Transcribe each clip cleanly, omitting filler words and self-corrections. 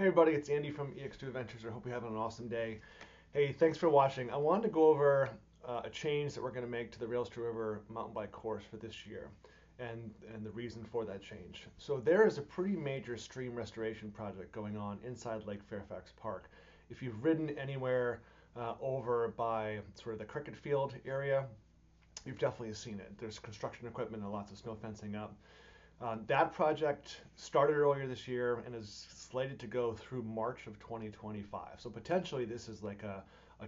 Hey everybody, it's Andy from EX2 Adventures. I hope you're having an awesome day. Hey, thanks for watching. I wanted to go over a change that we're going to make to the Rails to River mountain bike course for this year and the reason for that change. So there is a pretty major stream restoration project going on inside Lake Fairfax Park. If you've ridden anywhere over by sort of the cricket field area, you've definitely seen it. There's construction equipment and lots of snow fencing up. That project started earlier this year and is slated to go through March of 2025. So potentially this is like a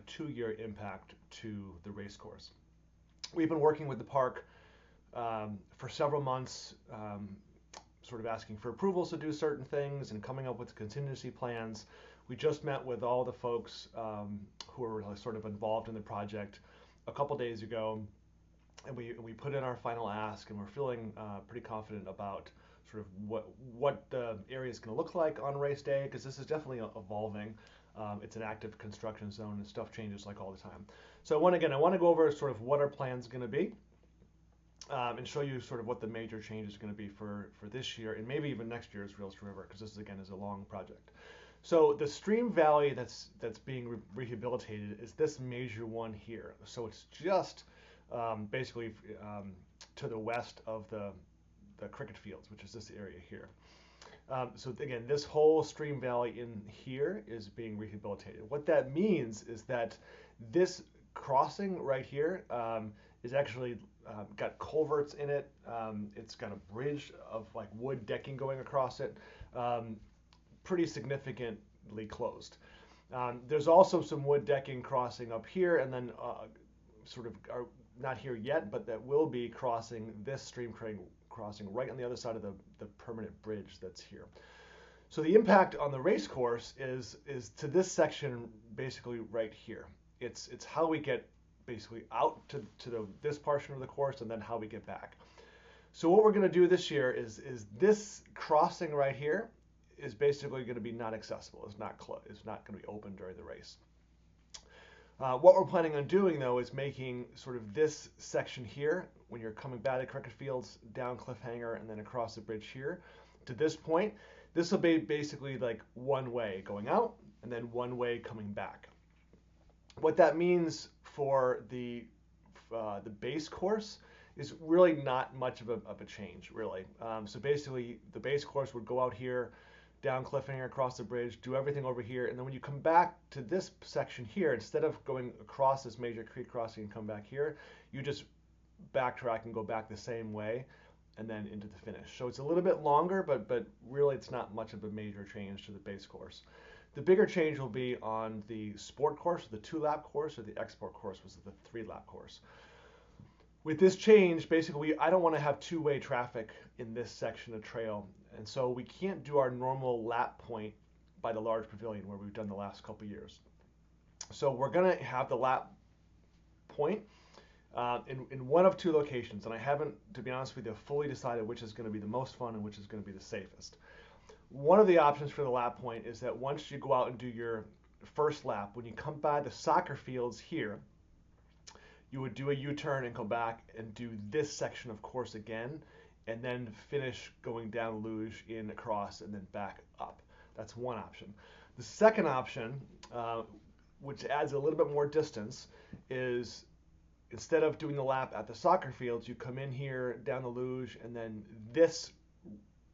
2-year impact to the race course. We've been working with the park for several months, sort of asking for approvals to do certain things and coming up with contingency plans. We just met with all the folks who are sort of involved in the project a couple days ago, and we put in our final ask, and we're feeling pretty confident about sort of what the area is going to look like on race day, because this is definitely evolving. It's an active construction zone and stuff changes like all the time. So I want to go over sort of what our plan is going to be, and show you sort of what the major change is going to be for this year and maybe even next year's Rails to River, because this again is a long project. So the stream valley that's being rehabilitated is this major one here. So it's just basically to the west of the cricket fields, which is this area here. So again, this whole stream valley in here is being rehabilitated. What that means is that this crossing right here is actually got culverts in it. It's got a bridge of like wood decking going across it, pretty significantly closed. There's also some wood decking crossing up here, and then sort of not here yet, but that will be crossing this stream crossing right on the other side of the permanent bridge that's here. So the impact on the race course is to this section basically right here. It's how we get basically out to this portion of the course and then how we get back. So what we're going to do this year is this crossing right here is basically going to be not accessible. It's not going to be open during the race. What we're planning on doing though is making sort of this section here, when you're coming back to cricket fields, down Cliffhanger and then across the bridge here to this point, this will be basically like one way going out and then one way coming back. What that means for the base course is really not much of a change, really. So basically the base course would go out here, down Cliffhanger, across the bridge, do everything over here, and then when you come back to this section here, instead of going across this major creek crossing and come back here, you just backtrack and go back the same way and then into the finish. So it's a little bit longer, but really it's not much of a major change to the base course. The bigger change will be on the sport course, the 2-lap course, or the export course, was the 3-lap course. With this change, basically, I don't want to have two-way traffic in this section of trail, and so we can't do our normal lap point by the large pavilion where we've done the last couple years. So we're going to have the lap point in one of two locations, and I haven't, to be honest with you, fully decided which is going to be the most fun and which is going to be the safest. One of the options for the lap point is that once you go out and do your first lap, when you come by the soccer fields here, you would do a U-turn and go back and do this section of course again, and then finish going down luge, in, across, and then back up. That's one option. The second option, which adds a little bit more distance, is instead of doing the lap at the soccer fields, you come in here, down the luge, and then this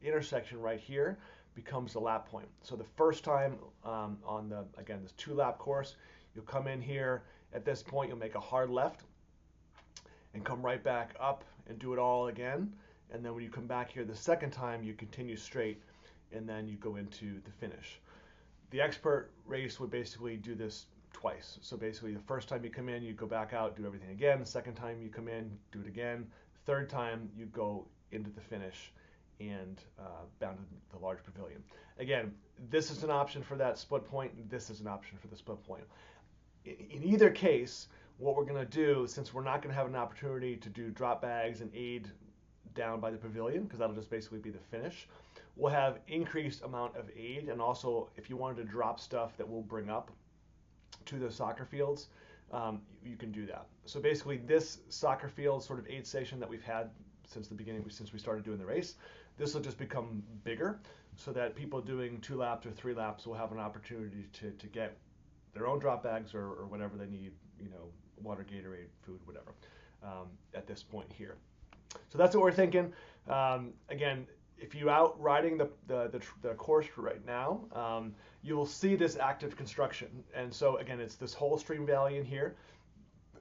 intersection right here becomes the lap point. So the first time on the, again, this 2-lap course, you'll come in here. At this point, you'll make a hard left and come right back up and do it all again. And then when you come back here the second time, you continue straight and then you go into the finish. The expert race would basically do this twice. So basically the first time you come in, you go back out, do everything again. The second time you come in, do it again. Third time you go into the finish and bound to the large pavilion. Again, this is an option for that split point. This is an option for the split point. In either case, what we're going to do, since we're not going to have an opportunity to do drop bags and aid down by the pavilion, because that'll just basically be the finish, we'll have increased amount of aid, and also if you wanted to drop stuff that we'll bring up to the soccer fields, you can do that. So basically this soccer field sort of aid station that we've had since the beginning, since we started doing the race, this will just become bigger. so that people doing 2 laps or 3 laps will have an opportunity to get their own drop bags or whatever they need, water, Gatorade, food, whatever, at this point here. So that's what we're thinking. Again, if you out riding the course right now, you will see this active construction. And so again, it's this whole stream valley in here.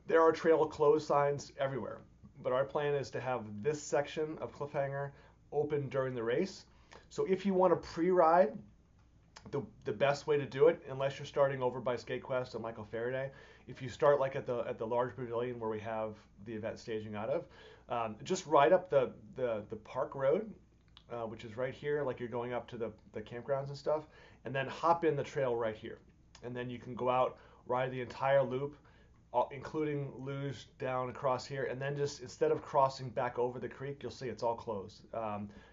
There are trail closed signs everywhere, but our plan is to have this section of Cliffhanger open during the race. So if you want to pre-ride, the best way to do it, unless you're starting over by SkateQuest and Michael Faraday, if you start like at the large pavilion where we have the event staging out of, just ride up the park road, which is right here, like you're going up to the campgrounds and stuff, and then hop in the trail right here, and then you can go out, ride the entire loop, including luge down across here, and then just instead of crossing back over the creek, you'll see it's all closed.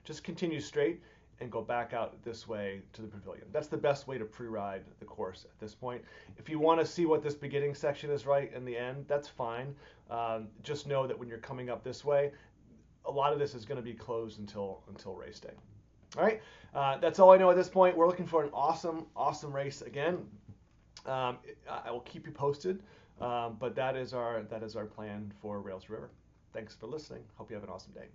Just continue straight and go back out this way to the pavilion. That's the best way to pre-ride the course at this point. If you want to see what this beginning section is right in the end, that's fine. Just know that when you're coming up this way, a lot of this is going to be closed until race day. All right, that's all I know at this point. We're looking for an awesome race again. I will keep you posted, but that is our plan for Rails to River. Thanks for listening. Hope you have an awesome day.